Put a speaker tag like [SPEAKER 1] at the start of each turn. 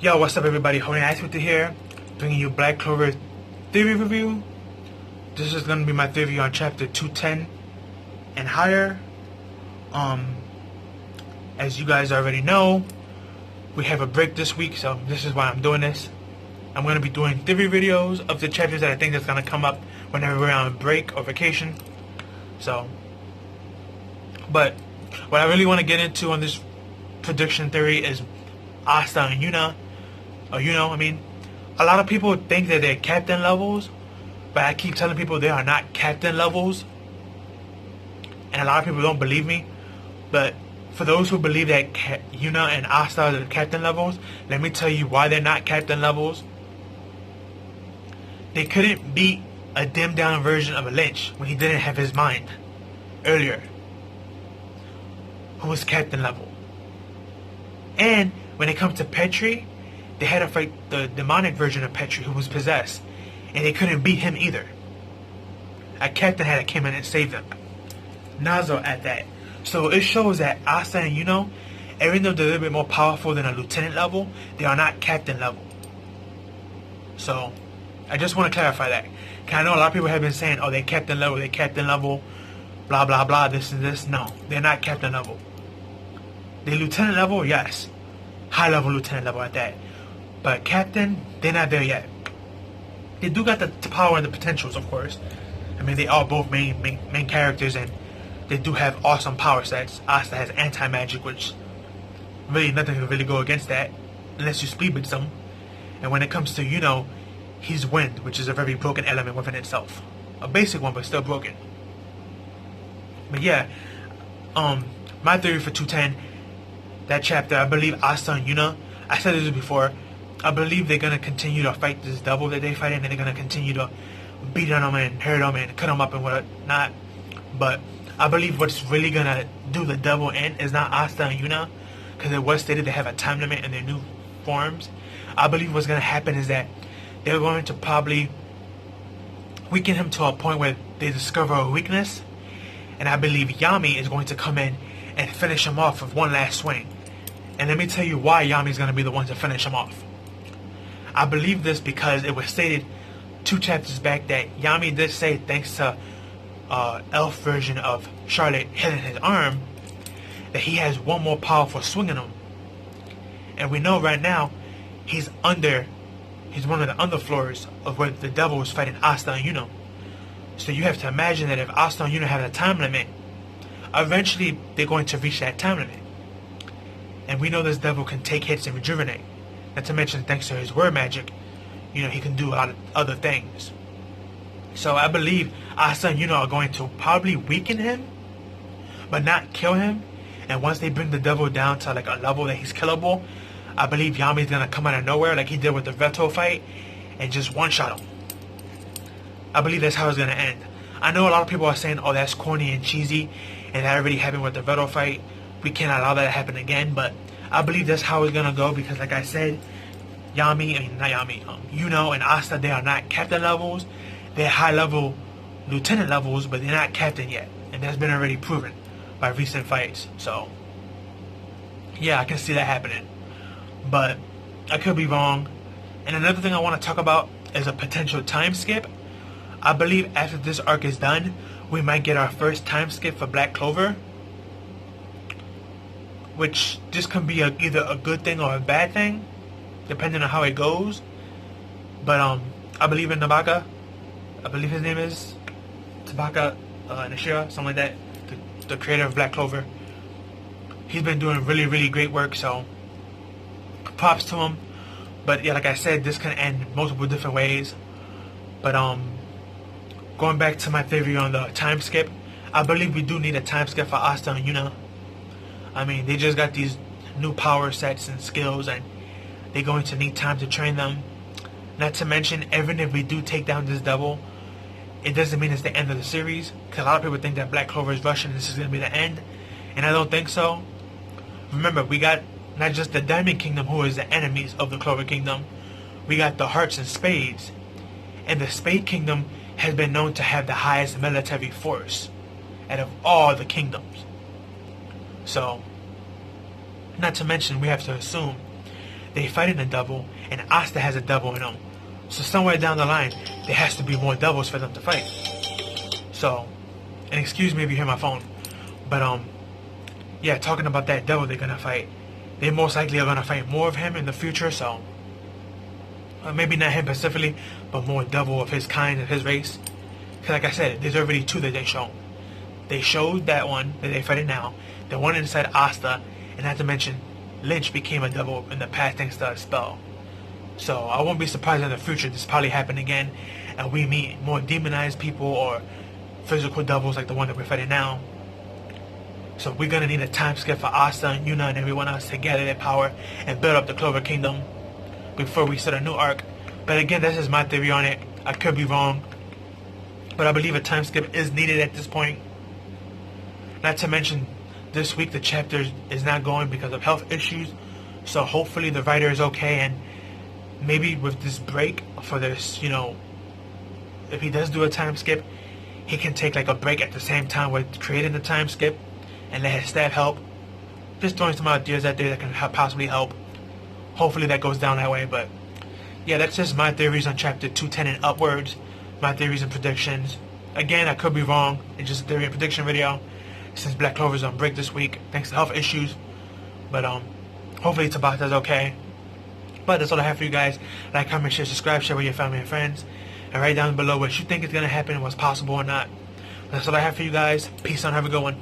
[SPEAKER 1] Yo, what's up everybody? Holding Ice with here, bringing you Black Clover theory review. This is going to be my theory on chapter 210 and higher. As you guys already know, we have a break this week, so this is why I'm doing this. I'm going to be doing theory videos of the chapters that I think that's going to come up whenever we're on break or vacation. So, but what I really want to get into on this prediction theory is Asta and Yuna. A lot of people think that they're captain levels, but I keep telling people they are not captain levels, and a lot of people don't believe me. But for those who believe that Yuna and Asta are the captain levels, let me tell you why they're not captain levels. They couldn't beat a dimmed down version of a Lynch when he didn't have his mind earlier, who was captain level. And when it comes to Petri, they had to fight the demonic version of Petri who was possessed, and they couldn't beat him either. A captain had to come in and save them. Nazo at that. So it shows that Asta and Yuno, even though they're a little bit more powerful than a lieutenant level, they are not captain level. So I just want to clarify that. Cause I know a lot of people have been saying, oh, they're captain level, blah blah blah, this and this. No, they're not captain level. They're lieutenant level, yes. High level lieutenant level at that. But captain, they're not there yet. They do got the power and the potentials, of course. I mean, they are both main characters, and they do have awesome power sets. Asta has anti-magic, which really nothing can really go against that, unless you speed with some. And when it comes to, he's wind, which is a very broken element within itself. A basic one, but still broken. But yeah, my theory for 210, that chapter, I believe Asta and Yuna, I said this before, I believe they're going to continue to fight this devil that they fight, and they're going to continue to beat on them and hurt them and cut them up and whatnot. But I believe what's really going to do the devil in is not Asta and Yuna, because it was stated they have a time limit in their new forms. I believe what's going to happen is that they're going to probably weaken him to a point where they discover a weakness, and I believe Yami is going to come in and finish him off with one last swing. And let me tell you why Yami's going to be the one to finish him off. I believe this because it was stated 2 chapters back that Yami did say, thanks to elf version of Charlotte hitting his arm, that he has one more powerful swing in him. And we know right now he's one of the underfloors of where the devil was fighting Asta and Yuno. So you have to imagine that if Asta and Yuno have a time limit, eventually they're going to reach that time limit. And we know this devil can take hits and rejuvenate. Not to mention, thanks to his word magic, he can do a lot of other things. So I believe Asta and Yuno are going to probably weaken him, but not kill him. And once they bring the devil down to like a level that he's killable, I believe Yami's going to come out of nowhere like he did with the Veto fight and just one-shot him. I believe that's how it's going to end. I know a lot of people are saying, oh, that's corny and cheesy, and that already happened with the Veto fight. We can't allow that to happen again, but I believe that's how it's going to go because, like I said, Yuno and Asta, they are not captain levels. They're high-level lieutenant levels, but they're not captain yet. And that's been already proven by recent fights. So, yeah, I can see that happening. But I could be wrong. And another thing I want to talk about is a potential time skip. I believe after this arc is done, we might get our first time skip for Black Clover, which this can be either a good thing or a bad thing, depending on how it goes. But I believe in Nabaka. I believe his name is Tabaka Nishira, something like that, the creator of Black Clover. He's been doing really, really great work, so props to him. But yeah, like I said, this can end multiple different ways. But going back to my theory on the time skip, I believe we do need a time skip for Asta and Yuna. I mean, they just got these new power sets and skills, and they're going to need time to train them. Not to mention, even if we do take down this devil, it doesn't mean it's the end of the series. Because a lot of people think that Black Clover is rushing and this is going to be the end. And I don't think so. Remember, we got not just the Diamond Kingdom, who is the enemies of the Clover Kingdom. We got the Hearts and Spades. And the Spade Kingdom has been known to have the highest military force out of all the kingdoms. So, not to mention, we have to assume they fighting a double, and Asta has a double in them. So somewhere down the line, there has to be more doubles for them to fight. So, and excuse me if you hear my phone, but yeah, talking about that double they're gonna fight, they most likely are gonna fight more of him in the future. So, maybe not him specifically, but more double of his kind, of his race. Because like I said, there's already two that they shown. They showed that one that they're fighting now, the one inside Asta, and not to mention, Lynch became a double in the past thanks to a spell. So I won't be surprised in the future this probably happen again, and we meet more demonized people or physical doubles like the one that we're fighting now. So we're gonna need a time skip for Asta and Yuna and everyone else to gather their power and build up the Clover Kingdom before we start a new arc. But again, this is my theory on it. I could be wrong, but I believe a time skip is needed at this point. Not to mention, this week the chapter is not going because of health issues, so hopefully the writer is okay, and maybe with this break for this, you know, if he does do a time skip, he can take like a break at the same time with creating the time skip and let his staff help. Just throwing some ideas out there that can possibly help. Hopefully that goes down that way. But yeah, that's just my theories on chapter 210 and upwards. My theories and predictions. Again, I could be wrong. It's just a theory and prediction video, since Black Clover's on break this week thanks to health issues. But hopefully Tabata's okay. But that's all I have for you guys. Like, comment, share, subscribe, share with your family and friends, and write down below what you think is gonna happen and what's possible or not. That's all I have for you guys. Peace out, have a good one.